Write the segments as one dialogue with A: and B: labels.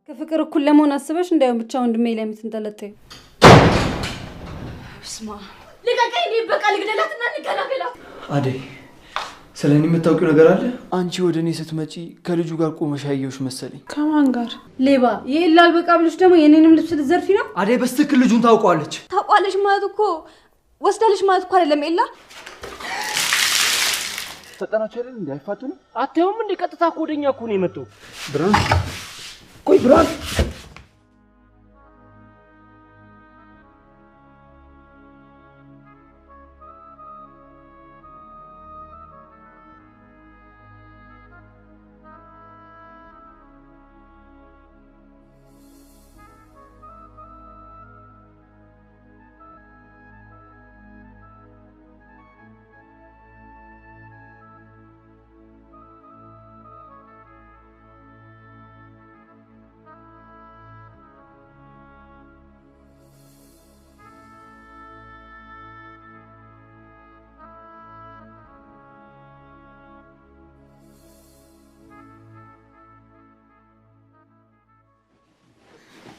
A: ከፍቅር እኩል ለመሆን አስበሽ እንዳይሆን ብቻ ወንድሜ ላይ የምትንጠለጠዩ።
B: ስማ ልቀቀኝ። እንዴ በቃ ልግደላትና እንገላገላት።
C: አደይ ስለኔ የምታውቂው ነገር አለ? አንቺ ወደኔ ስትመጪ ከልጁ ጋር ቆመሽ ያየሁሽ መሰለኝ።
B: ከማን ጋር?
A: ሌባ ይላል። በቃ ብለሽ ደግሞ የኔንም ልብስ ልትዘርፊ ነው?
C: አደይ በስትክክል ልጁን ታውቀዋለች።
B: ታውቀዋለች ማለት እኮ ወስዳለች ማለት እኮ አይደለም። ኤላ
C: ፈጠናችሁ አይደል እንዴ? አይፋቱም?
D: አትየውም እንዴ? ቀጥታ እኮ ወደኛ እኮ ነው የመጣው።
C: ብርሃን ቆይ ብርሃን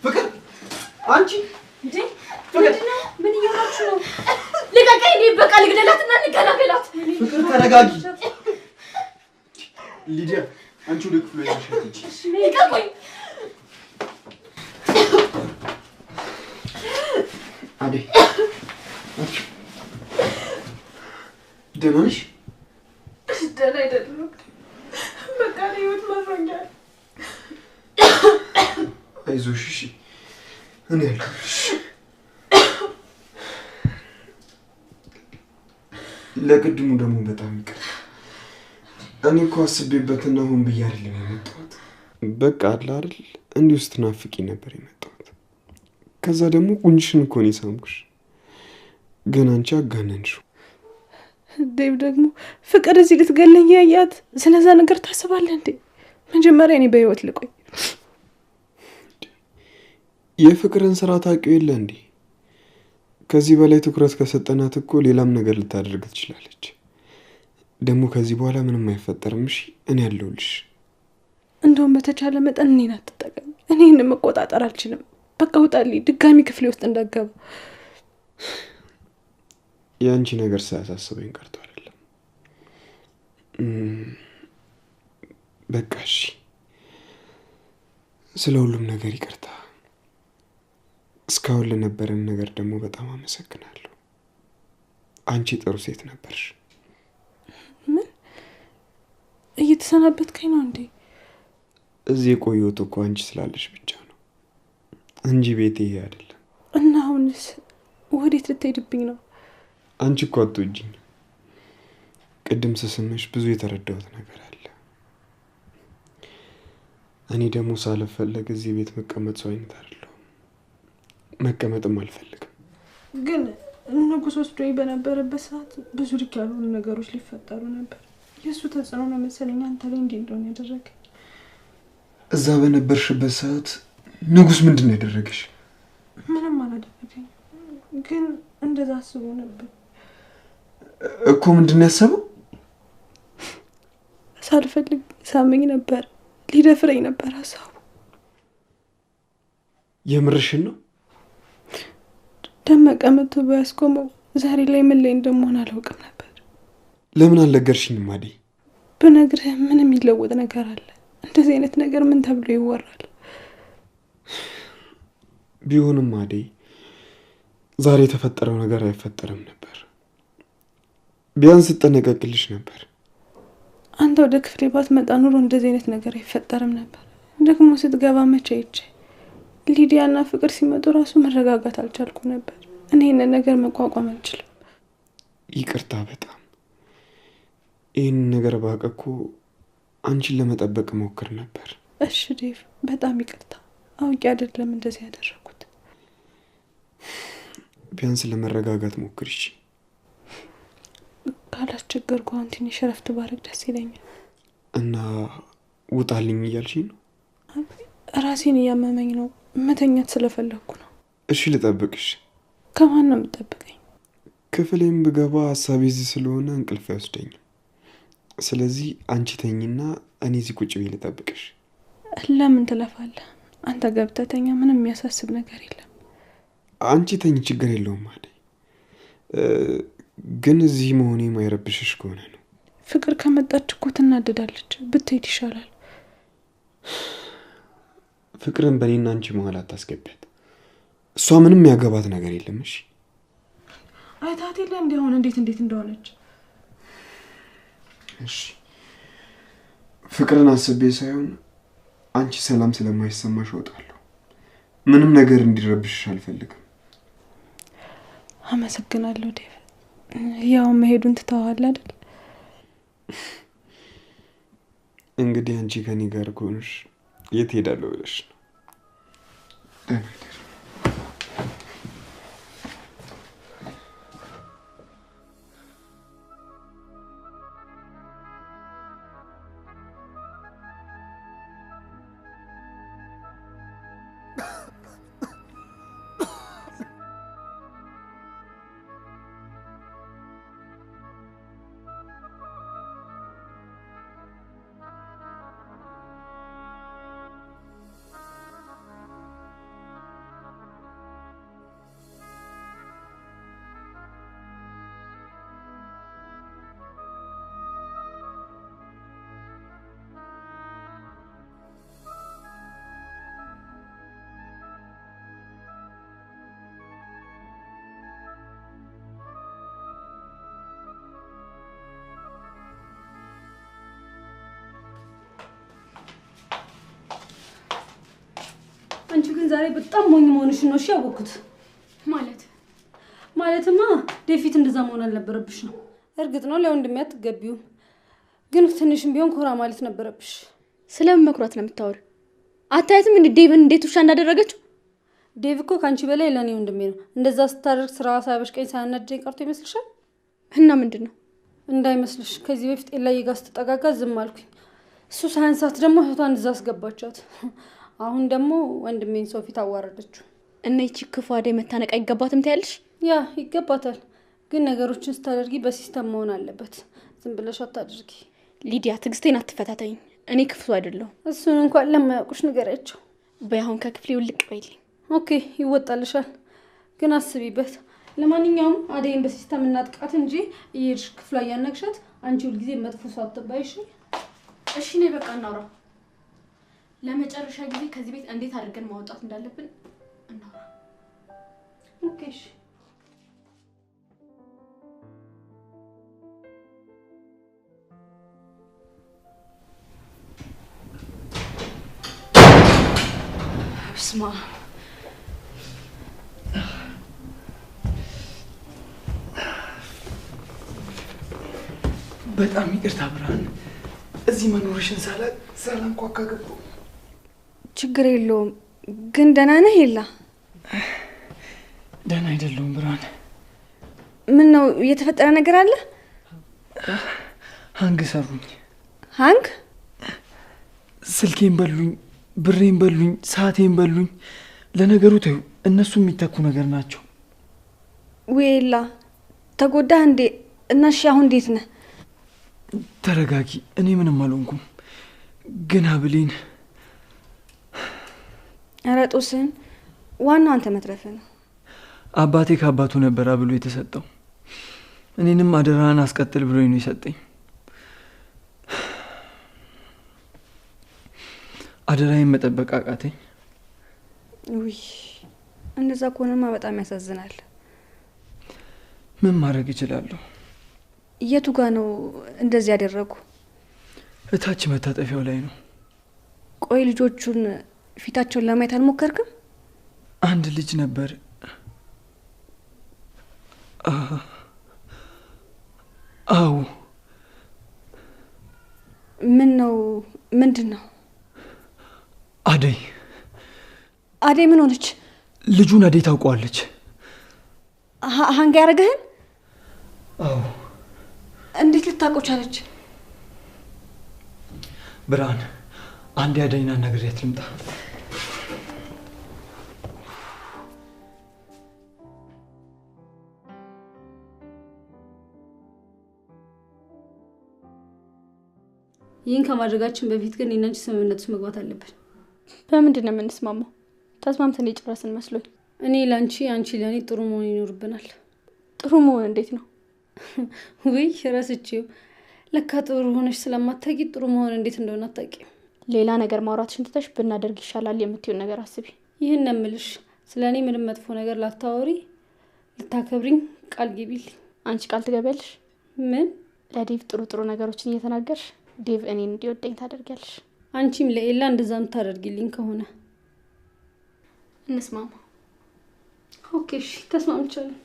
C: ፍቅር አንቺ
B: እንዴ ምን እያላችሁ ነው? ልቀቀኝ። እንዴ በቃ ልግደላትና እንገላገላት።
C: ፍቅር ተረጋጊ። ሊዲያ አንቺ ወደ ክፍሉ ያለሽ።
B: ልቀቁኝ።
C: አደይ ደህና ነሽ?
B: ደህና አይደለም። በቃ ህይወት ማፈኛል።
C: አይዞሽ እሺ፣ እኔ ያልኩሽ ለቅድሙ ደግሞ በጣም ይቅር። እኔ እኮ አስቤበትና ሆን ብዬ አይደለም የመጣሁት። በቃ አለ አይደል እንዲሁ ስትናፍቂ ነበር የመጣሁት። ከዛ ደግሞ ቁንጅሽን እኮ ነው የሳምኩሽ፣ ግን አንቺ አጋነንሽው።
B: ዴቭ ደግሞ ፍቅር እዚህ ልትገለኝ ያያት ስለዛ ነገር ታስባለህ እንዴ? መጀመሪያ እኔ በህይወት ልቆይ።
C: የፍቅርን ስራ ታውቂው የለ እንዴ? ከዚህ በላይ ትኩረት ከሰጠናት እኮ ሌላም ነገር ልታደርግ ትችላለች። ደግሞ ከዚህ በኋላ ምንም አይፈጠርም። እሺ እኔ ያለሁልሽ።
B: እንደውም በተቻለ መጠን እኔን አትጠቀም። እኔን መቆጣጠር አልችልም። በቃ ውጣልኝ፣ ድጋሚ ክፍሌ ውስጥ እንዳትገባ።
C: የአንቺ ነገር ሳያሳስበኝ ቀርቶ አይደለም። በቃ እሺ፣ ስለ ሁሉም ነገር ይቅርታ። እስካሁን ለነበረን ነገር ደግሞ በጣም አመሰግናለሁ። አንቺ ጥሩ ሴት ነበርሽ።
B: ምን እየተሰናበትከኝ ነው እንዴ?
C: እዚህ የቆየሁት እኮ አንቺ ስላለሽ ብቻ ነው እንጂ ቤቴ ይሄ አይደለም።
B: እና አሁንስ ወዴት ልትሄድብኝ ነው?
C: አንቺ እኮ አትወጂኝ። ቅድም ስስምሽ ብዙ የተረዳሁት ነገር አለ። እኔ ደግሞ ሳልፈለግ እዚህ ቤት መቀመጥ ሰው አይነት አይደለሁም። መቀመጥም አልፈልግም።
B: ግን ንጉስ ወስዶኝ በነበረበት ሰዓት ብዙ ልክ ያልሆኑ ነገሮች ሊፈጠሩ ነበር። የእሱ ተጽዕኖ ነው መሰለኝ አንተ ላይ እንዲህ እንደሆነ ያደረገኝ።
C: እዛ በነበርሽበት ሰዓት ንጉስ ምንድን ነው ያደረገሽ?
B: ምንም አላደረገኝ፣ ግን እንደዛ አስቦ ነበር
C: እኮ። ምንድን ነው ያሰበው?
B: ሳልፈልግ ሳመኝ ነበር፣ ሊደፍረኝ ነበር ሀሳቡ።
C: የምርሽን ነው?
B: ደመቀ መጥቶ ባያስቆመው ዛሬ ላይ ምን ላይ እንደምሆን አላውቅም ነበር።
C: ለምን አልነገርሽኝም አደይ?
B: ብነግርህ ምን የሚለወጥ ነገር አለ? እንደዚህ አይነት ነገር ምን ተብሎ ይወራል?
C: ቢሆንም አደይ ዛሬ የተፈጠረው ነገር አይፈጠርም ነበር። ቢያንስ እጠነቀቅልሽ ነበር።
B: አንተ ወደ ክፍሌ ባትመጣ ኑሮ እንደዚህ አይነት ነገር አይፈጠርም ነበር። ደግሞ ስትገባ መቼ ይቼ ሊዲያና ፍቅር ሲመጡ ራሱ መረጋጋት አልቻልኩም ነበር። እኔ ይህንን ነገር መቋቋም አልችልም።
C: ይቅርታ በጣም። ይህን ነገር ባውቅ እኮ አንቺን ለመጠበቅ ሞክር ነበር።
B: እሺ ዴቭ፣ በጣም ይቅርታ። አውቄ አይደለም እንደዚህ ያደረኩት።
C: ቢያንስ ለመረጋጋት ሞክር። እሺ
B: ካላስቸገርኩ አሁን ትንሽ እረፍት ባረግ ደስ ይለኛል።
C: እና ውጣልኝ እያልሽኝ ነው?
B: ራሴን እያመመኝ ነው። መተኛት ስለፈለኩ ነው።
C: እሺ ልጠብቅሽ።
B: ከማን ነው የምጠብቀኝ?
C: ክፍሌም ብገባ ሀሳቤ እዚህ ስለሆነ እንቅልፍ አይወስደኝም። ስለዚህ አንቺ ተኝና እኔ እዚህ ቁጭ ብዬ ልጠብቅሽ።
B: ለምን ትለፋለህ? አንተ ገብተተኛ ምንም የሚያሳስብ ነገር የለም።
C: አንቺ ተኝ ችግር የለውም አደይ። ግን እዚህ መሆኔ ማይረብሽሽ ከሆነ ነው።
B: ፍቅር ከመጣች እኮ ትናደዳለች። ብትሄድ ይሻላል።
C: ፍቅርን በእኔና አንቺ መሀል አታስገቢያት። እሷ ምንም ያገባት ነገር የለም። እሺ
B: አይታት የለ እንዲሆን እንዴት እንደሆነች።
C: እሺ ፍቅርን አስቤ ሳይሆን አንቺ ሰላም ስለማይሰማሽ እወጣለሁ። ምንም ነገር እንዲረብሽሽ አልፈልግም።
B: አመሰግናለሁ ዴቭ። ያው መሄዱን ትተዋል አይደል?
C: እንግዲህ አንቺ ከኔ ጋር ከሆንሽ የት ሄዳለሁ ብለሽ ነው?
A: አንቺ ግን ዛሬ በጣም ሞኝ መሆንሽ ነው። እሺ ያወኩት ማለትማ ዴቪድ እንደዛ መሆን አልነበረብሽ ነው። እርግጥ ነው ለወንድሜ አትገቢው፣ ግን ትንሽም ቢሆን ኮራ ማለት ነበረብሽ።
E: ስለምን መኩራት ነው የምታወሪው? አታያትም እንዴ ዴቭን እንዴት ውሻ እንዳደረገችው?
A: ዴቭ እኮ ካንቺ በላይ ለኔ ወንድሜ ነው። እንደዛ ስታደርግ ስራ ሳያበሽቀኝ ሳያናደኝ ቀርቶ ይመስልሻል?
E: እና ምንድነው?
A: እንዳይመስልሽ ከዚህ በፊት ኤላዬ ጋር ስትጠጋጋ ዝም አልኩኝ። እሱ ሳያንሳት ደግሞ እህቷን እንደዛ አስገባቻት። አሁን ደግሞ ወንድሜን ሰው ፊት አዋረደችው።
E: እና ይቺ ክፉ አደይ መታነቅ አይገባትም ትያለሽ?
A: ያ ይገባታል፣ ግን ነገሮችን ስታደርጊ በሲስተም መሆን አለበት። ዝም ብለሽ አታድርጊ።
E: ሊዲያ ትዕግስቴን አትፈታተኝ። እኔ ክፉ አይደለሁ።
A: እሱን እንኳን ለማያውቁሽ ንገሪያቸው።
E: በያሁን ከክፍሌ ውልቅ በይልኝ።
A: ኦኬ ይወጣልሻል፣ ግን አስቢበት። ለማንኛውም አደይን በሲስተም እናጥቃት እንጂ እየሄድሽ ክፍሏ እያነግሻት አንቺ ሁልጊዜ መጥፎ ሰው አትባይሽ።
E: እሺ ነይ በቃ እናውራ። ለመጨረሻ ጊዜ ከዚህ ቤት እንዴት አድርገን ማውጣት እንዳለብን እናውራ።
A: ኦኬ እሺ።
E: ስማ
F: በጣም ይቅርታ ብርሃን፣ እዚህ መኖርሽን ሳላቅ ሳላንኳኳ ገባሁ።
B: ችግር የለውም። ግን ደህና ነህ የላ?
F: ደህና አይደለሁም ብርሃን።
B: ምን ነው የተፈጠረ ነገር አለ?
F: ሀንግ ሰሩኝ።
B: ሀንግ?
F: ስልኬን በሉኝ፣ ብሬን በሉኝ፣ ሰዓቴን በሉኝ። ለነገሩ ተይው፣ እነሱ የሚተኩ ነገር ናቸው።
B: ወይላ ተጎዳህ እንዴ? እና እሺ አሁን እንዴት ነህ?
F: ተረጋጊ፣ እኔ ምንም አልሆንኩም። ግን ሀብሌን
B: ኧረ ጦስን፣ ዋናው አንተ መትረፍህ ነው።
F: አባቴ ከአባቱ ነበር ብሎ የተሰጠው። እኔንም አደራህን አስቀጥል ብሎኝ ነው የሰጠኝ። አደራዬን መጠበቅ አቃተኝ።
B: ውይ እንደዛ ከሆነማ በጣም ያሳዝናል።
F: ምን ማድረግ እችላለሁ?
B: የቱ ጋር ነው እንደዚህ ያደረጉ?
F: እታች መታጠፊያው ላይ ነው።
B: ቆይ ልጆቹን ፊታቸውን ለማየት አልሞከርክም?
F: አንድ ልጅ ነበር። አዎ።
B: ምን ነው? ምንድን ነው?
F: አደይ
B: አደይ ምን ሆነች?
F: ልጁን አደይ ታውቀዋለች።
B: ሀንጋ ያደረገህን?
F: አዎ።
B: እንዴት ልታውቀው ቻለች?
F: ብርሃን፣ አንድ አደይና ነግሬያት ልምጣ።
A: ይህን ከማድረጋችን በፊት ግን እኛንቺ ስምምነት ውስጥ መግባት አለብን።
E: በምንድን ነው የምንስማማው? ተስማምተን የጨረስን መስሎኝ።
A: እኔ ላንቺ አንቺ ለኔ ጥሩ መሆን ይኖርብናል።
E: ጥሩ መሆን እንዴት ነው?
A: ወይ ረስቼው። ለካ ጥሩ ሆነሽ ስለማታውቂ ጥሩ መሆን እንዴት እንደሆነ አታውቂም።
E: ሌላ ነገር ማውራትሽን ትተሽ ብናደርግ ይሻላል የምትይውን ነገር አስቢ።
A: ይህን ነው የምልሽ። ስለኔ ምንም መጥፎ ነገር ላታወሪ፣ ልታከብሪኝ ቃል ግቢልኝ።
E: አንቺ ቃል ትገቢያለሽ?
A: ምን?
E: ለዴቭ ጥሩ ጥሩ ነገሮችን እየተናገርሽ ዴቭ እኔን እንዲወደኝ ታደርጊያለሽ።
A: አንቺም ለኤላ እንደዛ የምታደርጊልኝ ከሆነ
E: እንስማማ።
A: ኦኬ እሺ፣ ተስማምቻለሁ።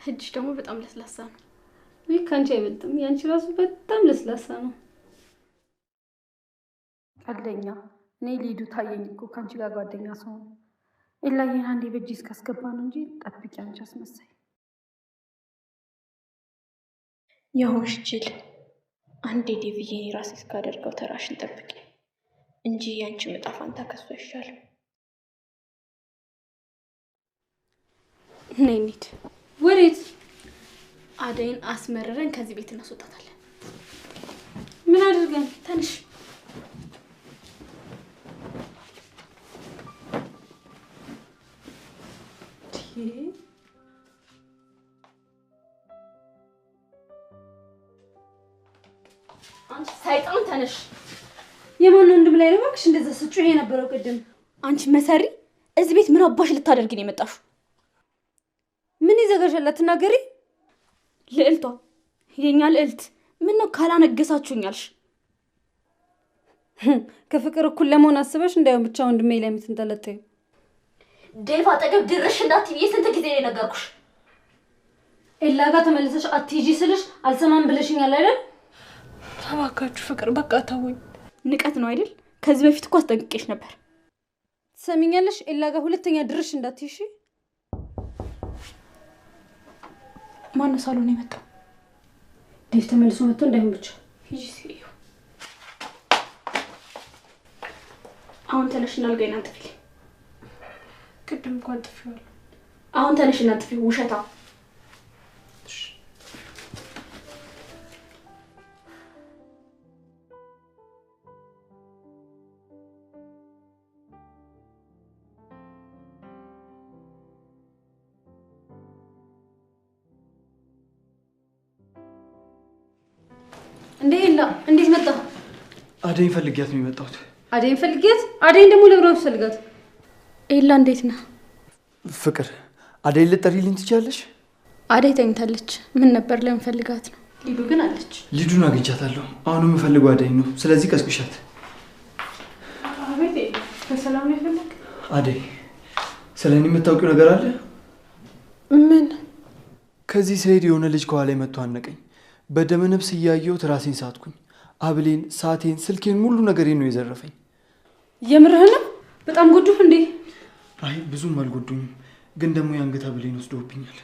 E: እጅሽ ደግሞ በጣም ለስላሳ ነው።
A: ወይ ካንቺ አይበልጥም። ያንቺ ራሱ በጣም ለስላሳ ነው። ቀልደኛ። እኔ ሊዱ ታየኝ እኮ ካንቺ ጋር ጓደኛ ሰው ነው። ኤላዬን አንዴ በእጅ እስካስገባ ነው እንጂ ጠብቂ አንቺ አስመሳይ።
E: የሆንሽ ጅል። አንዴ ዴቭዬ ራሴ እስካደርገው ተራሽን ጠብቂ እንጂ ያንቺ ዕጣ ፈንታ ከሱ አይሻልም። ነይ እንሂድ።
A: ወዴት?
E: አደይን አስመረረን ከዚህ ቤት እናስወጣታለን።
A: ምን አድርገን?
E: ተንሽ። አንቺ ሰይጣን ተነሽ።
A: የማን ወንድም ላይ ነው እባክሽ እንደዛ ስጩ የነበረው ቅድም?
E: አንቺ መሰሪ እዚህ ቤት ምን አባሽ ልታደርጊ ነው የመጣሽው?
A: ምን ይዘጋሻል? አትናገሪ።
E: ልዕልቷ፣ የኛ ልዕልት፣ ምን ነው ካላነገሳችሁኛልሽ?
A: ከፍቅር እኩል ለመሆን አስበሽ እንዳይሆን ብቻ ወንድሜ ላይ የምትንጠለጠዩ።
E: ዴቭ አጠገብ ድርሽ እንዳትይ ስንት ጊዜ ነው የነገርኩሽ?
A: ኤላ ጋር ተመልሰሽ አትሂጂ ስልሽ አልሰማም ብለሽኛል አይደል?
B: ተባካችሁ ፍቅር በቃ ተውኝ።
E: ንቀት ነው አይደል? ከዚህ በፊት እኮ አስጠንቅቄሽ ነበር።
A: ትሰሚኛለሽ? ኤላ ጋር ሁለተኛ ድርሽ እንዳትይሽ።
E: ማነው ሳሎን የመጣው?
A: ዴቭ ተመልሶ መጥቶ እንዳይሆን ብቻ
E: ሂጂ ሲዩ። አሁን ተነሽና አልጋዬን አንጥፊ።
B: ቅድም እንኳን ጥፊዋለሁ።
E: አሁን ተነሽና አንጥፊ። ውሸታ።
A: እንዴ ኤላ እንዴት መጣ?
F: አደይን ፈልጊያት ነው የመጣሁት።
A: አደይን ፈልጊያት? አደይን ደግሞ ለምን ፈልጋት?
E: ኤላ እንዴት ነህ?
F: ፍቅር አደይን ልጠሪልኝ ትችያለሽ?
E: አደይ ተኝታለች። ምን ነበር ለምን ፈልጋት ነው? ሊዱ ግን አለች።
F: ሊዱን አግኝቻታለሁ። አሁንም የምፈልገው አደይ ነው። ስለዚህ ቀስቅሻት።
B: አቤት በሰላም ነው የፈለግ?
F: አደይ ስለኔ የምታውቂው ነገር አለ?
B: ምን?
F: ከዚህ ስሄድ የሆነ ልጅ ከኋላ መጥቶ አነቀኝ። በደመ ነፍስ እያየሁት ራሴን ሳትኩኝ። አብሌን፣ ሳቴን፣ ስልኬን፣ ሙሉ ነገሬን ነው የዘረፈኝ።
A: የምርህን ነው? በጣም ጎዱህ እንዴ?
F: አይ ብዙም አልጎዱኝም፣ ግን ደግሞ የአንገት አብሌን ወስዶብኛል።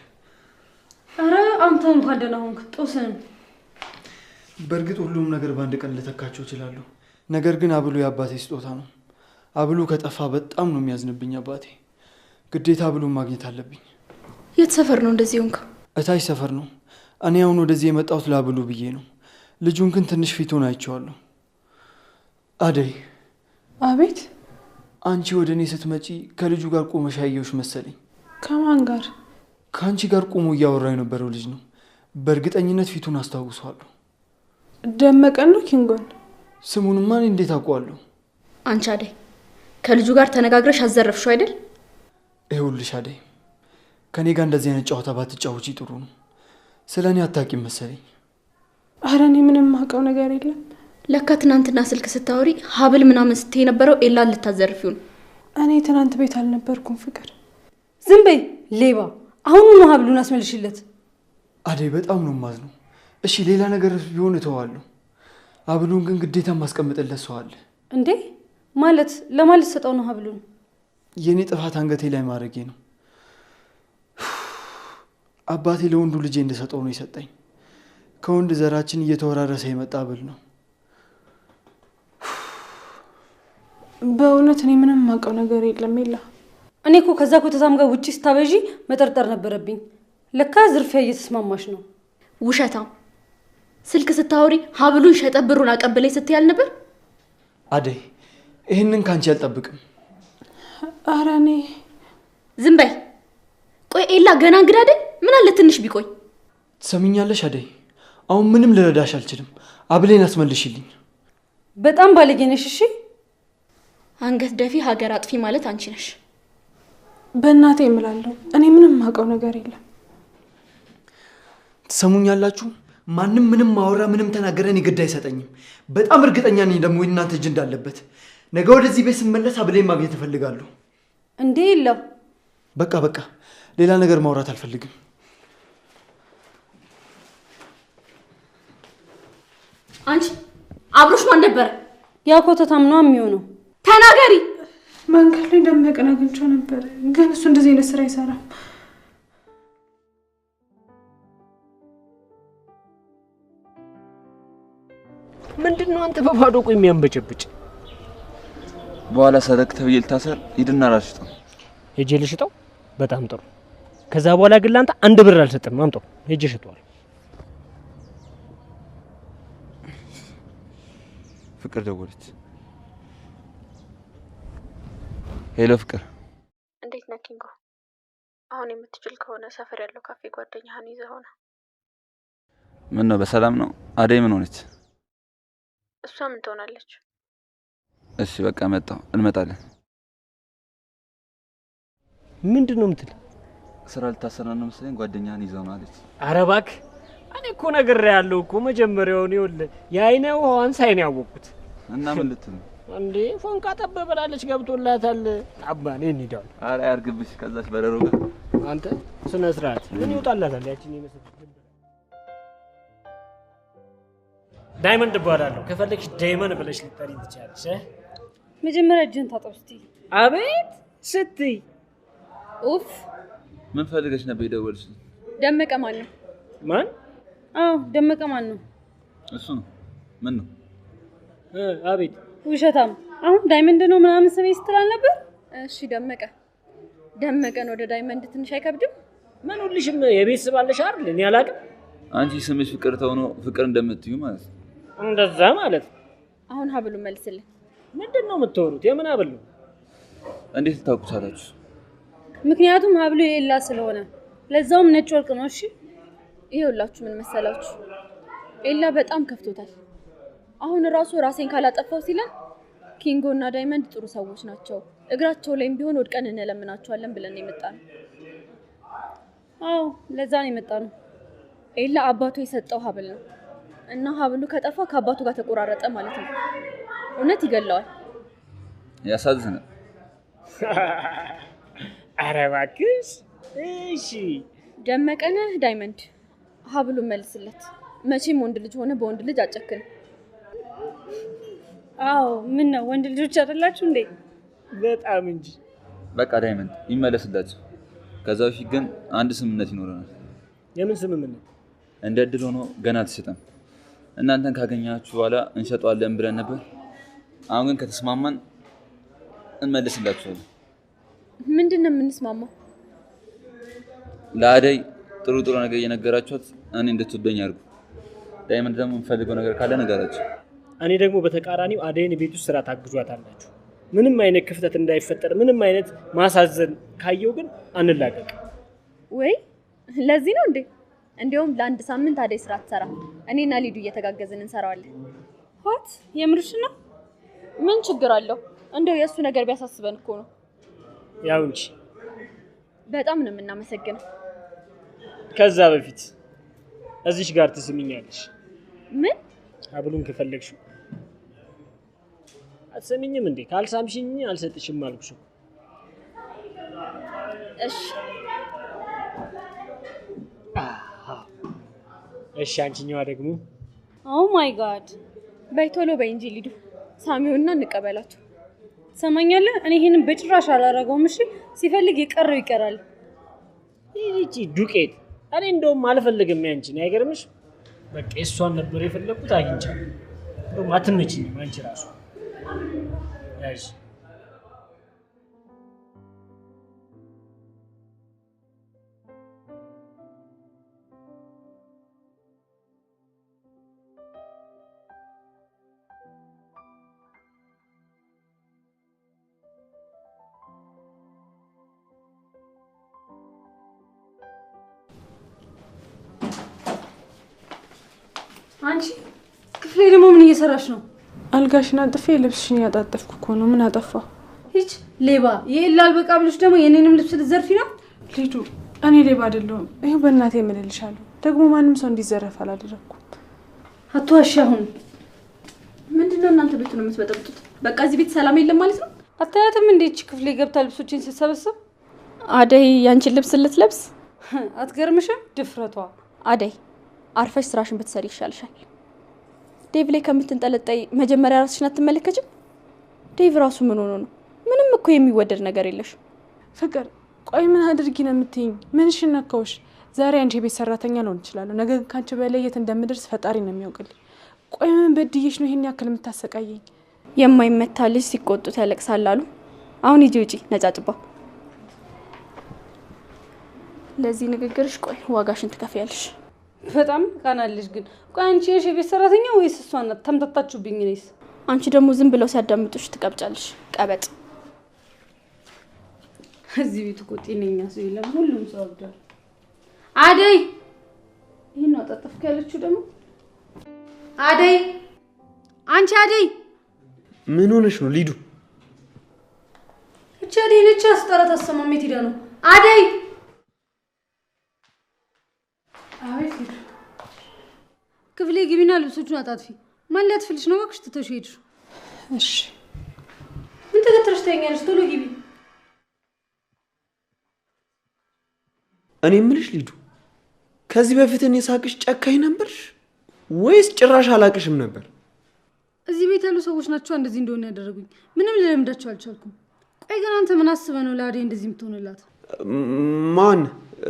A: አረ አንተ እንኳን ደህና ሆንክ። ጦስን
F: በእርግጥ ሁሉም ነገር በአንድ ቀን ልተካቸው እችላለሁ። ነገር ግን አብሉ የአባቴ ስጦታ ነው። አብሉ ከጠፋ በጣም ነው የሚያዝንብኝ አባቴ። ግዴታ አብሉን ማግኘት አለብኝ።
E: የት ሰፈር ነው እንደዚህ ሆንክ?
F: እታች ሰፈር ነው። እኔ አሁን ወደዚህ የመጣሁት ላብሉ ብዬ ነው። ልጁን ግን ትንሽ ፊቱን አይቼዋለሁ። አደይ።
B: አቤት።
F: አንቺ ወደ እኔ ስትመጪ ከልጁ ጋር ቆመሽ ያየሁሽ መሰለኝ።
B: ከማን ጋር?
F: ከአንቺ ጋር ቆሞ እያወራ የነበረው ልጅ ነው። በእርግጠኝነት ፊቱን አስታውሰዋለሁ።
B: ደመቀን ነው ኪንጎን?
F: ስሙንማ እኔ እንዴት አውቀዋለሁ?
E: አንቺ አደይ ከልጁ ጋር ተነጋግረሽ አዘረፍሽው አይደል?
F: ይኸውልሽ አደይ፣ ከኔ ጋር እንደዚህ አይነት ጨዋታ ባትጫወቺ ጥሩ ነው። ስለ እኔ አታውቂም መሰለኝ።
B: ኧረ እኔ ምንም የማውቀው ነገር የለም።
E: ለካ ትናንትና ስልክ ስታወሪ ሀብል ምናምን ስትይ የነበረው ኤላን ልታዘርፊው ነው።
B: እኔ ትናንት ቤት አልነበርኩም ፍቅር።
A: ዝም በይ ሌባ። አሁኑኑ ሀብሉን አስመልሽለት።
F: አደይ በጣም ነው የማዝነው። እሺ ሌላ ነገር ቢሆን እተዋለሁ። ሀብሉን ግን ግዴታ ማስቀምጥለት ሰው አለ።
A: እንዴ ማለት ለማለት ሰጠው ነው ሀብሉን?
F: የኔ ጥፋት አንገቴ ላይ ማድረጌ ነው። አባቴ ለወንዱ ልጄ እንደሰጠው ነው የሰጠኝ። ከወንድ ዘራችን እየተወራረሰ የመጣ ሀብል ነው።
B: በእውነት እኔ ምንም የማውቀው ነገር የለም። የላ
A: እኔ እኮ ከዛ ኮተታም ጋር ውጪ ስታበዢ መጠርጠር ነበረብኝ። ለካ ዝርፊያ እየተስማማሽ ነው።
E: ውሸታም። ስልክ ስታወሪ ሀብሉን ሸጠ ብሩን አቀበለኝ ስትያል ነበር።
F: አደይ ይህንን ካንቺ አልጠብቅም።
B: ኧረ እኔ
E: ዝም በይ። ቆይ ኤላ ገና እንግዳ አይደል? ምን አለ ትንሽ ቢቆይ።
F: ትሰሚኛለሽ አደይ? አሁን ምንም ልረዳሽ አልችልም። አብሌን አስመልሽልኝ።
A: በጣም ባለጌ ነሽ። እሺ
E: አንገት ደፊ ሀገር አጥፊ ማለት አንቺ ነሽ።
B: በእናቴ እምላለሁ እኔ ምንም ማውቀው ነገር የለም።
F: ትሰሙኛላችሁ? ማንም ምንም ማወራ ምንም ተናገረን ይግድ አይሰጠኝም። በጣም እርግጠኛ ነኝ ደግሞ እናንተ እጅ እንዳለበት። ነገ ወደዚህ ቤት ስመለስ አብሌን ማግኘት እፈልጋለሁ።
A: እንዴ የለም።
F: በቃ ሌላ ነገር ማውራት አልፈልግም።
E: አንቺ አብሮሽ ማን ነበር?
A: ያ ኮተታም ነው የሚሆነው።
E: ተናገሪ።
B: መንገድ ላይ ደመቀን አግኝቼው ነበር፣ ግን እሱ እንደዚህ አይነት ስራ አይሰራም።
D: ምንድነው አንተ በባዶ ቆይ የሚያንበጨብጭ?
G: በኋላ ሰረቅ ተብዬ ልታሰር ሂድና ራስህ ሽጠው።
D: ሄጄ ልሽጠው? በጣም ጥሩ። ከዛ በኋላ ግን ላንተ አንድ ብር አልሰጥም። አምጣው፣ ሄጄ ሽጠዋል።
G: ፍቅር ደወለች። ሄሎ ፍቅር።
E: እንዴት ነህ ኪንጎ? አሁን የምትችል ከሆነ ሰፈር ያለው ካፌ ጓደኛህን ይዘህ ሆነ።
G: ምን ነው በሰላም ነው? አደይ ምን ሆነች?
E: እሷ ምን ትሆናለች?
G: እሺ በቃ መጣሁ፣ እንመጣለን።
D: ምንድነው የምትል?
G: ስራ ልታሰራ ነው መሰለኝ፣ ጓደኛህን ይዘው ነው አለች።
D: ኧረ እባክህ እኔ እኮ ነግሬሃለሁ እኮ መጀመሪያውን። ይኸውልህ የአይነ ውሃዋን ሳይን ያወቅኩት
G: እና ምን ልትል
D: እንዴ? ፎንቃ ጠበበላለች ገብቶላታል። አባኔ እንሂዳለን።
G: ኧረ ያርግብሽ ከዛች በረሮ ጋር።
D: አንተ ስነ ስርዓት ምን ይወጣላታል? ያቺን የመሰለች ዳይመንድ እባላለሁ። ከፈለግሽ ዳይመንድ ብለሽ ልትጠሪኝ ትችያለሽ።
A: መጀመሪያ እጅን ታጠብ እስቲ።
D: አቤት ስትይ
E: ኡፍ።
G: ምን ፈልገሽ ነበር የደወልሽልኝ?
E: ደመቀ ማን ነው?
D: ማን?
A: አዎ ደመቀ ማን ነው?
G: እሱ ነው። ምን ነው?
D: አቤት።
A: ውሸታም። አሁን ዳይመንድ ነው ምናምን ስሜ ስትላል ነበር።
E: እሺ ደመቀን ወደ ዳይመንድ ትንሽ አይከብድም?
D: ምን ሁልሽም የቤት ስም አለሽ አይደል? እኔ አላውቅም።
G: አንቺ ስምሽ ፍቅር ተሆኖ ፍቅር እንደምትዩ ማለት ነው።
D: እንደዛ ማለት ነው።
E: አሁን ሀብሉ መልስልኝ።
D: ምንድነው የምትወሩት? የምን ሀብል ነው?
G: እንዴት ልታውቁ ቻላችሁ?
A: ምክንያቱም ሀብሉ የሌላ ስለሆነ፣ ለዛውም ነጭ ወርቅ ነው። እሺ
E: ይኸውላችሁ ምን መሰላችሁ፣ ኤላ በጣም ከፍቶታል። አሁን ራሱ ራሴን ካላጠፋው ሲለን ኪንጎ እና ዳይመንድ ጥሩ ሰዎች ናቸው፣ እግራቸው ላይም ቢሆን ወድቀን እንለምናቸዋለን ብለን የመጣነው።
A: አዎ ለዛ ነው የመጣነው።
E: ኤላ አባቱ የሰጠው ሀብል ነው እና ሀብሉ ከጠፋ ከአባቱ ጋር ተቆራረጠ ማለት ነው። እውነት ይገለዋል።
G: ያሳዝናል።
D: ኧረ እባክሽ። እሺ
E: ደመቀነ ዳይመንድ ሀብሉን መልስለት። መቼም ወንድ ልጅ ሆነ በወንድ ልጅ አጨክን።
A: አዎ ምን ነው ወንድ ልጆች አይደላችሁ እንዴ?
D: በጣም እንጂ።
G: በቃ ዳይመንድ ይመለስላቸው። ከዛ በፊት ግን አንድ ስምምነት ይኖረናል።
D: የምን ስምምነት?
G: እንደ እድል ሆኖ ገና አልተሸጠም። እናንተን ካገኛችሁ በኋላ እንሸጠዋለን ብለን ነበር። አሁን ግን ከተስማማን እንመልስላችኋለን።
E: ምንድን ነው የምንስማማው?
G: ለአደይ ጥሩ ነገር እየነገራችኋት እኔ እንድትወደኝ አድርጉ። ዳይመንድ ደግሞ የምፈልገው ነገር ካለ ነገራችሁ።
D: እኔ ደግሞ በተቃራኒው አደይን ቤት ውስጥ ስራ ታግዟታላችሁ። ምንም አይነት ክፍተት እንዳይፈጠር፣ ምንም አይነት ማሳዘን ካየው ግን አንላቀቅ።
E: ወይ ለዚህ ነው እንዴ? እንዲያውም ለአንድ ሳምንት አደይ ስራ ትሰራ፣ እኔና ሊዱ እየተጋገዝን እንሰራዋለን።
A: ሆት የምርሽ ነው?
E: ምን ችግር አለው? እንደው የእሱ ነገር ቢያሳስበን እኮ ነው።
D: ያው እንጂ።
E: በጣም ነው የምናመሰግነው።
D: ከዛ በፊት እዚሽ ጋር ትስሚኛለሽ?
E: ምን?
D: ሀብሉን ከፈለግሽው አትሰሚኝም እንዴ? ካልሳምሽኝ አልሰጥሽም አልኩሽ።
E: እሺ
D: እሺ። አንቺኛዋ ደግሞ
A: ኦ ማይ ጋድ።
E: በይ ቶሎ በይ እንጂ ሊዱ፣ ሳሚውና እንቀበላቸው።
A: ሰማኛለህ? እኔ ይሄንን በጭራሽ አላረገውም። እሺ ሲፈልግ የቀረው ይቀራል።
D: ይቺ ዱቄት እኔ እንደውም አልፈልግም ያንቺን። አይገርምሽ? በቃ እሷን ነበር የፈለኩት፣ አግኝቻለሁ። እንደውም አትመችኝም አንቺ ራሱ። ያዥ
A: አንቺ ክፍሌ ደግሞ ምን እየሰራሽ ነው?
B: አልጋሽን አንጥፌ ልብስሽን ያጣጠፍኩ እኮ ነው። ምን አጠፋው?
A: ሂጅ ሌባ። ይላል በቃ ብለሽ ደግሞ የኔንም ልብስ ልትዘርፊ ነው?
B: ሊዱ እኔ ሌባ አይደለሁም። ይሄው በእናቴ እምልልሻለሁ። ደግሞ ማንም ሰው እንዲዘረፍ አላደረኩም።
A: አትዋሺ። አሁን
E: ምንድነው እናንተ ቤት ነው የምትበጠብጡት? በቃ እዚህ ቤት ሰላም የለም ማለት ነው?
A: አታያትም እንዴ እቺ ክፍሌ ገብታ ልብሶችን ስትሰበስብ?
E: አደይ ያንቺን ልብስ ልትለብስ?
A: አትገርምሽም? ድፍረቷ።
E: አደይ አርፈሽ ስራሽን ብትሰሪ ይሻልሻል። ዴቭ ላይ ከምትንጠለጠይ መጀመሪያ ራስሽን አትመለከችም? ዴቭ ራሱ ምን ሆኖ ነው? ምንም እኮ የሚወደድ ነገር የለሽ።
B: ፍቅር ቆይ ምን አድርጊ ነው የምትይኝ? ምንሽ ነካውሽ? ዛሬ አንቺ ቤት ሰራተኛ ልሆን እችላለሁ፣ ነገ ካንቺ በላይ የት እንደምደርስ ፈጣሪ ነው የሚያውቅልኝ። ቆይ ምን በድዬሽ ነው ይሄን ያክል የምታሰቃየኝ?
E: የማይመታ ልጅ ሲቆጡት ያለቅሳል አሉ። አሁን ሂጂ ውጪ ነጫጭባ። ለዚህ ንግግርሽ ቆይ ዋጋሽን ትከፍያለሽ።
A: በጣም ቃናለሽ ግን። ቆይ አንቺ የቤት ሰራተኛ ወይስ እሷ ናት? ተምታታችሁብኝ ነይስ።
E: አንቺ ደግሞ ዝም ብለው ሲያዳምጡሽ ትቀብጫለሽ። ቀበጥ።
A: እዚህ ቤት እኮ ጤነኛ ሰው የለም፣ ሁሉም ሰው አብዷል። አደይ ይሄን ነው አጣጥፍክ ያለችው ደግሞ። አደይ አንቺ አደይ
C: ምን ሆነሽ ነው ሊዱ?
A: እቺ አደይ ነች። አስጠራት አሰማም። የት ሄዳ ነው አደይ? አቤት ሊዱ። ክፍሌ ግቢና ልብሶቹን አጣጥፊ። ማን ሊያጥፍልሽ ነው? እባክሽ ትተሽ ሄድሽ።
B: እሺ
A: ምን ተከተለሽ ታኛለሽ? ቶሎ ግቢ።
C: እኔ የምልሽ ሊዱ፣ ከዚህ በፊት እኔ ሳቅሽ ጨካኝ ነበርሽ ወይስ ጭራሽ አላቅሽም ነበር?
A: እዚህ ቤት ያሉ ሰዎች ናቸው እንደዚህ እንደሆነ ያደረጉኝ። ምንም ልለምዳቸው አልቻልኩም። ቆይ ግን አንተ ምን አስበህ ነው ለአደይ እንደዚህ የምትሆንላት?
C: ማን?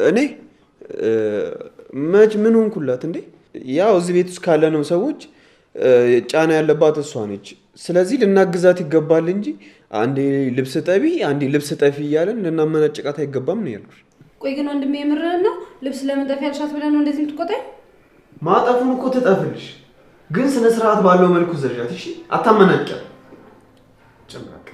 C: እኔ መች ምን ሆንኩላት እንዴ? ያው እዚህ ቤት ውስጥ ካለነው ሰዎች ጫና ያለባት እሷ ነች። ስለዚህ ልናግዛት ይገባል እንጂ አንዴ ልብስ ጠቢ አንዴ ልብስ ጠፊ እያለን ልናመናጭቃት አይገባም ነው ያልኩሽ።
A: ቆይ ግን ወንድሜ የምርህን ነው? ልብስ ለምን ጠፊ ያልሻት ብለህ ነው እንደዚህ የምትቆጣኝ?
C: ማጠፉን እኮ ትጠፍልሽ፣ ግን ስነ ስርዓት ባለው መልኩ ዘርጃት። እሺ አታመናጭቅ። ጨምራቅ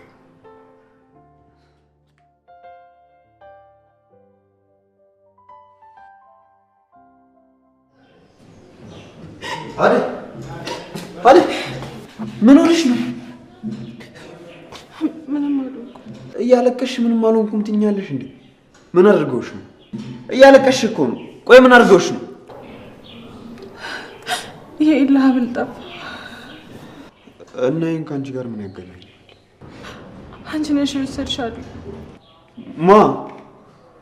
C: አደይ አደይ ምን ሆነሽ ነው?
B: ምንም አልሆንኩም።
C: እያለቀሽ ምንም አልሆንኩም ትኛለሽ እንዴ? ምን አድርገውሽ ነው? እያለቀሽ እኮ ነው። ቆይ ምን አድርገውሽ ነው?
B: ይሄ ኢላህ ብልጣፍ
C: እና ይሄን ካንቺ ጋር ምን ያገናኛል?
B: አንቺ ነሽ ወሰድሻሉ።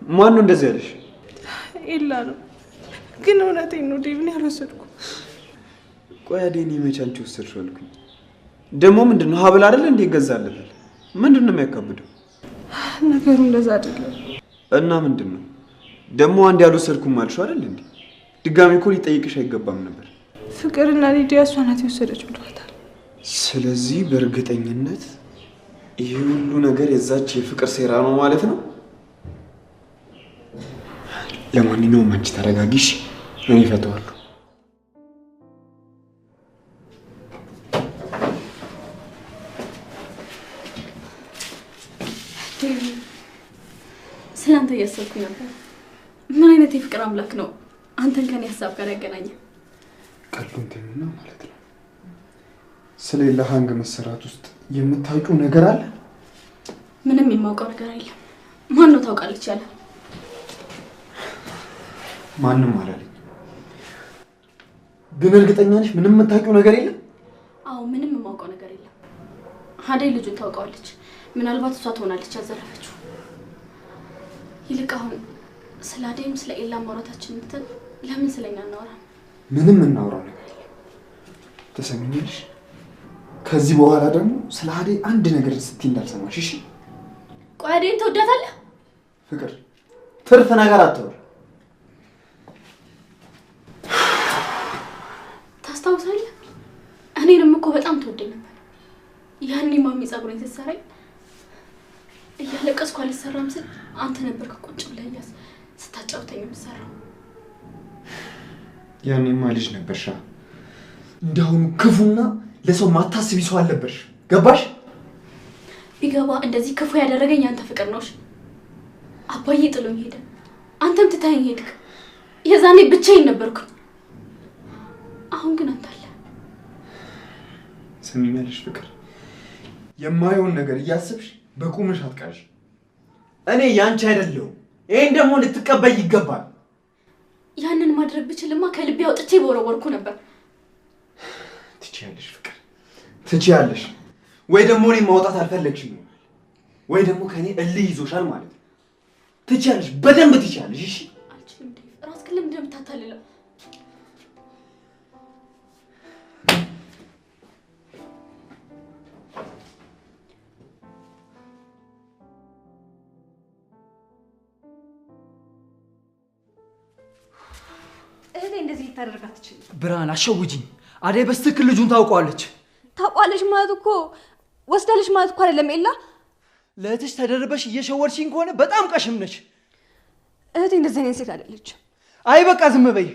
C: ማን ነው እንደዚህ ያለሽ?
B: ኢላ ነው። ግን እውነቴን ነው ዴቭ ነው ያልወሰድኩ።
C: ቆይ አደይን መቼ አንቺ ወሰድሽው አልኩኝ። ደግሞ ምንድን ነው ሀብል አይደል እንዴ ይገዛለታል? ምንድን ነው የሚያካብደው?
B: ነገሩ እንደዛ አይደለም።
C: እና ምንድን ነው ደግሞ አንድ ያልወሰድኩም አልሽው አይደል እንዴ? ድጋሚ እኮ ሊጠይቅሽ አይገባም ነበር።
B: ፍቅርና ሊዲያ እሷ ናት የወሰደችው ብለዋታል።
C: ስለዚህ በእርግጠኝነት ይሄ ሁሉ ነገር የዛች የፍቅር ሴራ ነው ማለት ነው። ለማንኛውም አንቺ ተረጋጊሽ፣ እኔ እፈታዋለሁ።
E: ስላንተ እያሰብኩኝ ነበር። ምን አይነት የፍቅር አምላክ ነው አንተን ከኔ ሀሳብ ጋር ያገናኘ?
C: ቀሉን ተይውና ማለት ነው። ስለሌላ ሀንግ መሰራት ውስጥ የምታውቂው ነገር አለ?
E: ምንም የማውቀው ነገር የለም። ማን ነው ታውቃለች ያለ?
C: ማንም አላለኝ። ግን እርግጠኛ ነሽ ምንም የምታውቂው ነገር የለም?
E: አዎ ምንም የማውቀው ነገር የለም። አደይ ልጁን ታውቀዋለች። ምናልባት እሷ ትሆናለች ያዘረፈችው። ይልቅ አሁን ስለ አደይም ስለ ኤላ ማውራታችን እንትን ለምን ስለኛ እናወራ?
C: ምንም እናወራው ነገር የለም። ተሰሚኝልሽ? ከዚህ በኋላ ደግሞ ስለ አደይ አንድ ነገር ስትይ እንዳልሰማሽ እሺ?
E: ቆይ አደይን ትወዳታለህ?
C: ፍቅር ትርፍ ነገር አትወር።
E: ታስታውሳለህ? እኔንም እኮ በጣም ትወደኝ ነበር። ያኔ ማሚ ጸጉሬን ስትሰራኝ እያለቀስኩ አልሰራም ስል አንተ ነበርክ ቁጭ ብለህ ስታጫውተኝ የምትሰራው።
C: ያኔማ ልጅ ነበርሻ። እንዳሁኑ ክፉና ለሰው ማታስቢ ሰው አልነበርሽ። ገባሽ?
E: ቢገባ እንደዚህ ክፉ ያደረገኝ አንተ ፍቅር ነውሽ። አባዬ ጥሎኝ ሄደ፣ አንተም ትተኸኝ ሄድክ። የዛኔ ብቻዬን ነበርኩ። አሁን ግን አንተ
C: ትሰሚኛለሽ ፍቅር? የማይሆን ነገር እያስብሽ በቁምሽ አትቃሽ።
F: እኔ ያንቺ አይደለሁም። ይሄን ደግሞ ልትቀበይ ይገባል።
E: ያንን ማድረግ ብችልማ ከልቤ አውጥቼ በወረወርኩ ነበር።
C: ትችያለሽ ፍቅር፣ ትችያለሽ። ወይ ደግሞ እኔ ማውጣት አልፈለግሽም ይሆናል፣ ወይ ደግሞ ከኔ እልህ ይዞሻል ማለት ነው። ትችያለሽ፣ በደንብ ትችያለሽ። እሺ
E: አልችልም ዴቭ። ራስህን ለምን እንደምታታልለው? እህቴ እንደዚህ ልታደርጋት ትችል?
F: ብርሃን አሸውጂኝ። አደይ በስትክክል ልጁን ታውቋለች።
E: ታውቋለች ማለት እኮ ወስዳለች ማለት እኮ አይደለም ኤላ።
F: ለእህትሽ ተደርበሽ እየሸወርሽኝ ከሆነ በጣም ቀሽም ነች።
E: እህቴ እንደዚህ አይነት ሴት አይደለች።
F: አይ በቃ ዝም በይ።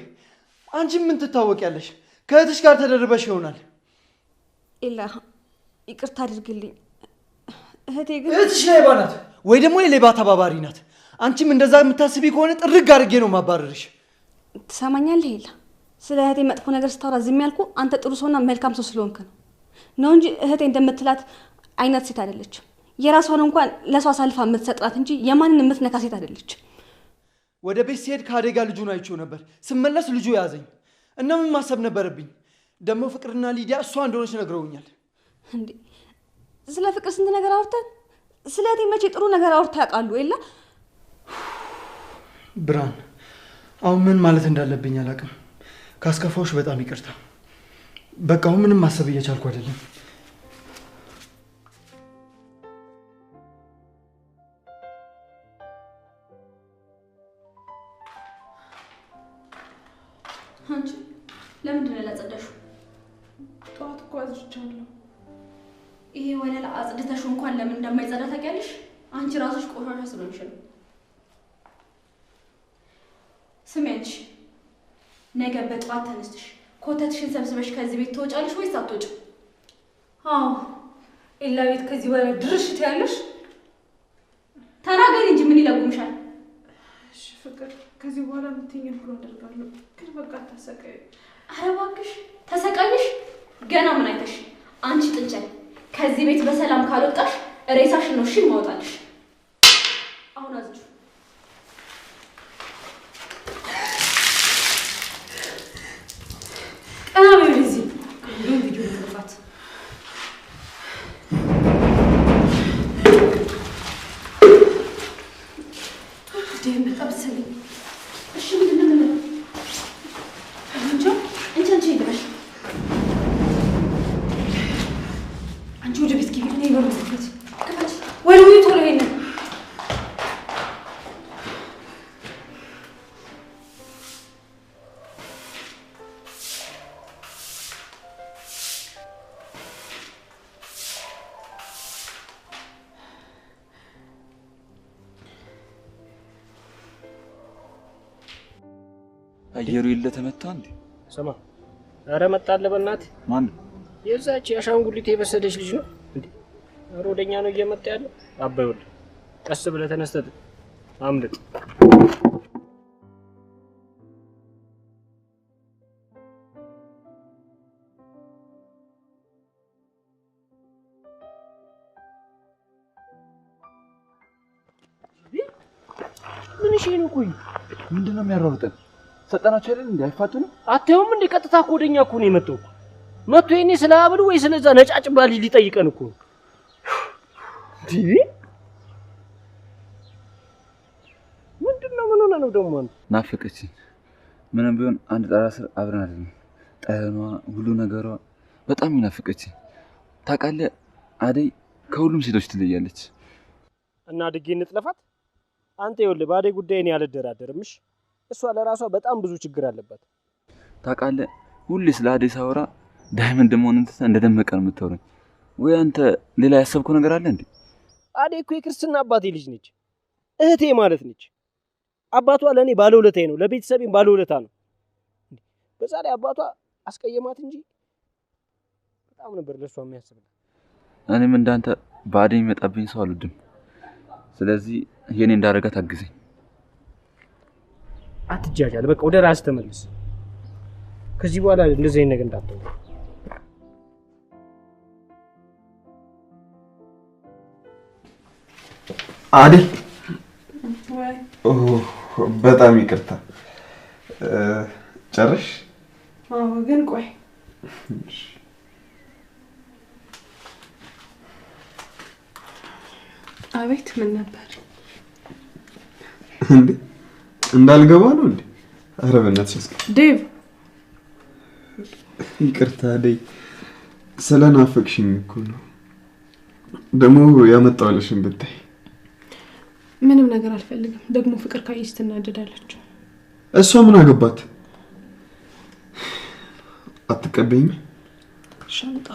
F: አንቺ ምን ትታወቂያለሽ? ከእህትሽ ጋር ተደርበሽ ይሆናል።
E: ኤላ ይቅርታ አድርግልኝ። እህቴ ግን
F: እህትሽ ሌባ ናት ወይ ደግሞ የሌባ ተባባሪ ናት። አንቺም እንደዛ የምታስቢ ከሆነ ጥርግ አድርጌ ነው ማባረርሽ።
E: ትሰማኛለህ ኤላ? ስለ እህቴ መጥፎ ነገር ስታወራ ዝም ያልኩ አንተ ጥሩ ሰውና መልካም ሰው ስለሆንክ ነው እንጂ እህቴ እንደምትላት አይነት ሴት አይደለች። የራሷን እንኳን ለሷ አሳልፋ የምትሰጥራት እንጂ የማንን የምትነካ ሴት አይደለች።
F: ወደ ቤት ሲሄድ ከአደጋ ልጁን አይቼው ነበር። ስመለስ ልጁ ያዘኝ እና ምን ማሰብ ነበረብኝ? ደግሞ ፍቅርና ሊዲያ እሷ እንደሆነች ነግረውኛል።
E: እንዴ ስለ ፍቅር ስንት ነገር አውርተን ስለ እህቴ መቼ ጥሩ ነገር አውርተው ያውቃሉ? ኤላ
F: ብርሃን፣ አሁን ምን ማለት እንዳለብኝ አላውቅም። ካስከፋውሽ በጣም ይቅርታ። በቃ አሁን ምንም ማሰብ እየቻልኩ አይደለም።
E: አንቺ ለምንድን ነው ያላጸዳሽው?
B: ጠዋት እኮ አጽድቻለሁ።
E: ይሄ ወለላ አጽድተሽው እንኳን ለምን እንደማይጸዳ ታውቂያለሽ? አንቺ ራስሽ ቆሻሻ ስለሆንሽ ነው። ስሚ አንቺ፣ ነገ በጠዋት ተነስተሽ ኮተትሽን ሰብስበሽ ከዚህ ቤት ትወጫለሽ ወይስ አትወጪም?
A: አዎ ኤላ ቤት ከዚህ በኋላ ድርሽ ትያለሽ?
E: ተናገሪ እንጂ ምን ይለጉምሻል?
B: እሺ ፍቅር፣ ከዚህ በኋላ የምትይኝን ሁሉ አደርጋለሁ፣ ግን በቃ አታሰቃዩ።
E: ኧረ እባክሽ ተሰቃይሽ። ገና ምን አይተሽ? አንቺ ጥንቸል፣ ከዚህ ቤት በሰላም ካልወጣሽ ሬሳሽን ነው እሺ ማውጣልሽ። አሁን አዝጁ።
A: ቀና በይ እዚህ ቪዲዮ ልጥፋት። ደም በጣም ሰለኝ።
E: እሺ ምንድን ነው?
A: እንጃ
E: አንቺ ይደረሽ።
A: አንቺ ወደ ቤት ግቢ። እኔ ይበርዱበት ከፈች ወይ ወይ ቶሎ ይሄን
G: አየሩ ይለተመታ እንዴ?
D: ስማ፣ ኧረ መጣለ በእናትህ።
G: ማን?
D: የዛች አሻንጉሊት የበሰለች ልጅ ነው እንዴ? ኧረ ወደኛ ነው እየመጣ ያለው። አባይ ወልድ፣ ቀስ ብለህ ተነስተህ አምልጥ። ምን እሺ ነው? ቆይ
G: ምንድነው የሚያሯሩጠን? ሰጠናቸው አይደል እንዴ? አይፋቱንም?
D: አትየውም እንዴ? ቀጥታ እኮ ወደኛ እኮ ነው የመጣው። መጥቶ የኔ ስለ አብሉ ወይ ስለዛ ነጫጭባ ልጅ ሊጠይቀን እኮ ነው። ምንድነው? ምን ሆነ ነው ደግሞ? አንተ
G: ናፈቀችኝ። ምንም ቢሆን አንድ ጣራ ስር አብረን አይደለም። ጠረኗ፣ ሁሉ ነገሯ በጣም ናፈቀችኝ። ታውቃለህ፣ አደይ ከሁሉም ሴቶች ትለያለች።
D: እና አድጌ እንጥለፋት? አንተ ይኸውልህ፣ በአደይ ጉዳይ እኔ አልደራደርም። እሺ፣ እሷ ለራሷ በጣም ብዙ ችግር አለባት።
G: ታውቃለህ፣ ሁሌ ስለ አደይ ሳወራ ዳይመንድ መሆን እንትን እንደደመቀ ነው የምታወራኝ። ወይ አንተ ሌላ ያሰብከው ነገር አለ እንዴ?
D: አደይ እኮ የክርስትና አባቴ ልጅ ነች፣ እህቴ ማለት ነች። አባቷ ለእኔ ባለውለታዬ ነው፣ ለቤተሰቤም ባለውለታ ነው። በዛ ላይ አባቷ አስቀየማት እንጂ በጣም ነበር ለሷ የሚያስብላት።
G: እኔም እንዳንተ በአደይ የሚመጣብኝ ሰው አልወድም። ስለዚህ የኔ እንዳረጋት አግዘኝ።
D: አትጃጃል፣ በቃ ወደ ራስ ተመለስ። ከዚህ በኋላ እንደዚህ አይነት ነገር እንዳትተው።
C: አደይ በጣም ይቅርታ ጨርሽ?
B: አዎ ግን ቆይ አቤት ምን ነበር
C: እንዴ? እንዳልገባ ነው እንዴ? ኧረ በእናትሽ እስኪ
B: ዴቭ
C: ይቅርታ አደይ ስለናፈቅሽኝ እኮ ነው። ደግሞ ያመጣዋለሽን ብታይ።
B: ምንም ነገር አልፈልግም። ደግሞ ፍቅር ካየች ትናደዳለች።
C: እሷ ምን አገባት? አትቀበይኝ?
B: ሻንጣ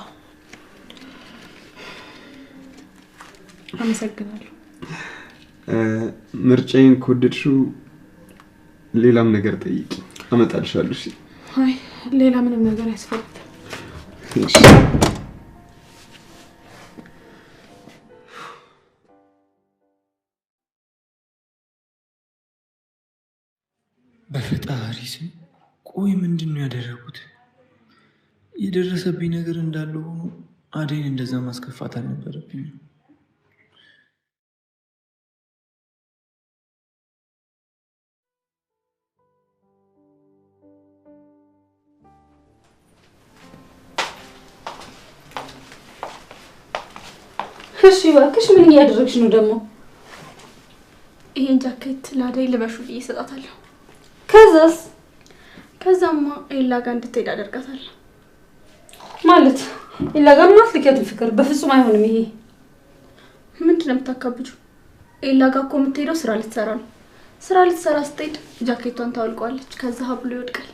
B: አመሰግናለሁ።
C: ምርጫዬን ከወደድሽው ሌላም ነገር ጠይቂ፣ አመጣልሻለሁ። እሺ?
B: አይ ሌላ ምንም ነገር አያስፈልግም።
C: እሺ።
F: በፈጣሪ ስም ቆይ ምንድን ነው ያደረጉት? የደረሰብኝ ነገር እንዳለ ሆኖ አደይን እንደዛ ማስከፋት አልነበረብኝም።
A: እሺ እባክሽ ምን እያደረግሽ ነው ደግሞ?
E: ይሄን ጃኬት ለአደይ ልበሹ ብዬ እሰጣታለሁ። ከዛማ ኤላ ጋር እንድትሄድ አደርጋታለሁ።
A: ማለት ኤላ ጋር ማትልከት ፍቅር በፍጹም አይሆንም። ይሄ
E: ምንድነው የምታካብጁ? ኤላ ጋር እኮ የምትሄደው ስራ ልትሰራ ነው። ስራ ልትሰራ ስትሄድ ጃኬቷን ታወልቀዋለች። ከዛ ሀብሉ ይወድቃል።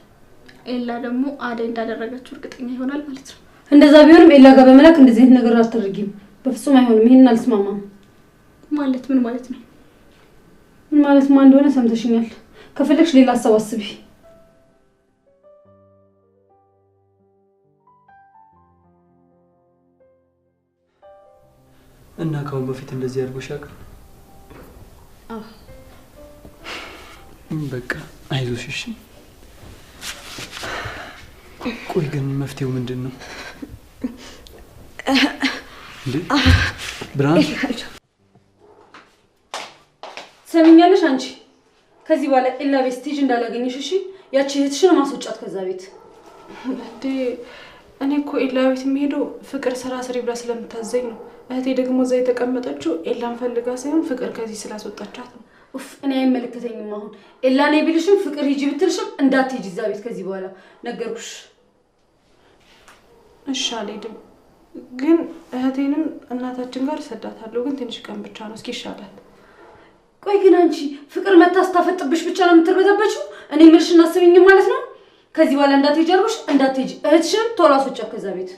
E: ኤላ ደግሞ አደይ እንዳደረገችው እርግጠኛ ይሆናል ማለት ነው።
A: እንደዛ ቢሆንም ኤላ ጋር በመላክ እንደዚህ አይነት ነገር አታደርጊም። በፍጹም አይሆንም። ይሄንን አልስማማም።
E: ማለት ምን ማለት ነው?
A: ምን ማለት ማን እንደሆነ ሰምተሽኛል። ከፈለግሽ ሌላ ሀሳብ አስቢ።
F: እና ካሁን በፊት እንደዚህ አድርጎሽ ያውቃል?
A: አዎ።
F: በቃ አይዞሽ እሺ። ቆይ ግን መፍትሄው ምንድን ነው? እንዴ ብርሃን
A: ሰሚኛለሽ? አንቺ ከዚህ በኋላ ኤላ ቤት ስትሄጂ እንዳላገኘሽ እሺ? ያቺ እህትሽን ማስወጫት ከዛ ቤት።
B: እንዴ እኔ እኮ ኤላ ቤት የሚሄደው ፍቅር ስራ ስሪ ብላ ስለምታዘኝ ነው። እህቴ ደግሞ እዛ የተቀመጠችው ኤላን ፈልጋ ሳይሆን ፍቅር ከዚህ ስላስወጣቻት ነው።
A: ኡፍ እኔ አይመለከተኝም። አሁን ኤላ ነይ ቢልሽም ፍቅር ሂጂ ብትልሽም እንዳትሄጂ እዛ ቤት ከዚህ በኋላ ነገርኩሽ።
B: እሺ አልሄድም፣ ግን እህቴንም እናታችን ጋር እሰዳታለሁ። ግን ትንሽ ቀን ብቻ ነው እስኪ ይሻላል።
A: ቆይ ግን አንቺ ፍቅር መታ ስታፈጥብሽ ብቻ ነው የምትርበተበችው? እኔ የምልሽን አስቢኝም ማለት ነው። ከዚህ በኋላ እንዳትሄጂ አልኩሽ፣ እንዳትሄጂ። እህትሽን ቶሎ አስወጫት ከዛ ቤት።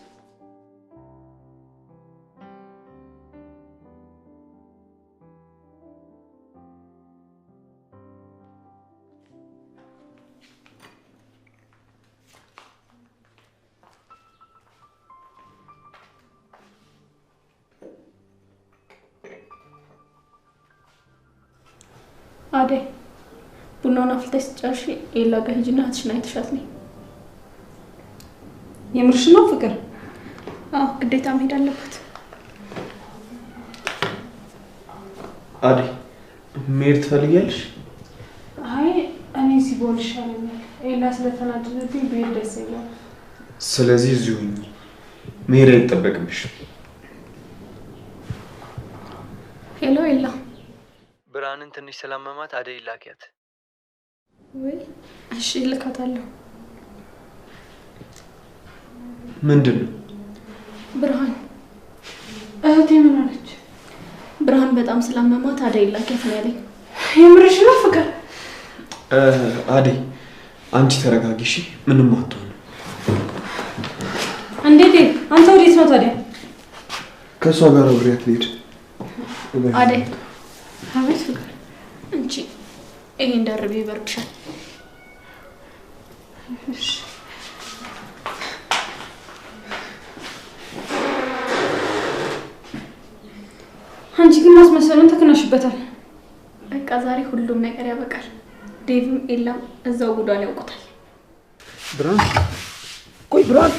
E: አደይ ቡናውን አፍልተሽ ጨርሺ ኤላ ጋር ሂጂና እህትሽን አይተሻት ነይ።
A: የምርሽ ነው ፍቅር?
E: አዎ ግዴታ መሄድ አለበት።
C: አደይ መሄድ ትፈልጊያለሽ?
B: አይ እኔ ሲቦል ይሻለኛል። ኤላ ስለተናደደብኝ ብሄድ ደስ ይላል።
C: ስለዚህ እዚሁ ሁኚ፣ መሄድ አይጠበቅብሽም።
E: ሄሎ ኤላ።
F: ብርሃንን ትንሽ ስላመማት አደይ ላኪያት።
E: ወይ እሺ ልካታለሁ።
C: ምንድን ነው?
E: ብርሃን
B: እህቴ ምን አለች?
E: ብርሃን በጣም ስላመማት አደይ ላኪያት ነው ያለኝ።
B: የምርሽ ነው ፍቅር?
C: አደይ አንቺ ተረጋጊ እሺ? ምንም አትሆንም።
A: እንዴት አንተ ወዴት ነው ታዲያ?
C: ከእሷ ጋር አብሬያት ልሄድ።
E: አደይ
B: አቤት ፍቅር።
E: እንቺ ይሄን ደርቤ ይበርድሻል።
B: እሺ
A: አንቺ ግን ማስመሰሉን ተከናሽበታል።
E: በቃ ዛሬ ሁሉም ነገር ያበቃል። ዴቭም ኤላም እዛው ጉዷን ያውቁታል።
D: ብርሃን ቆይ ብርሃን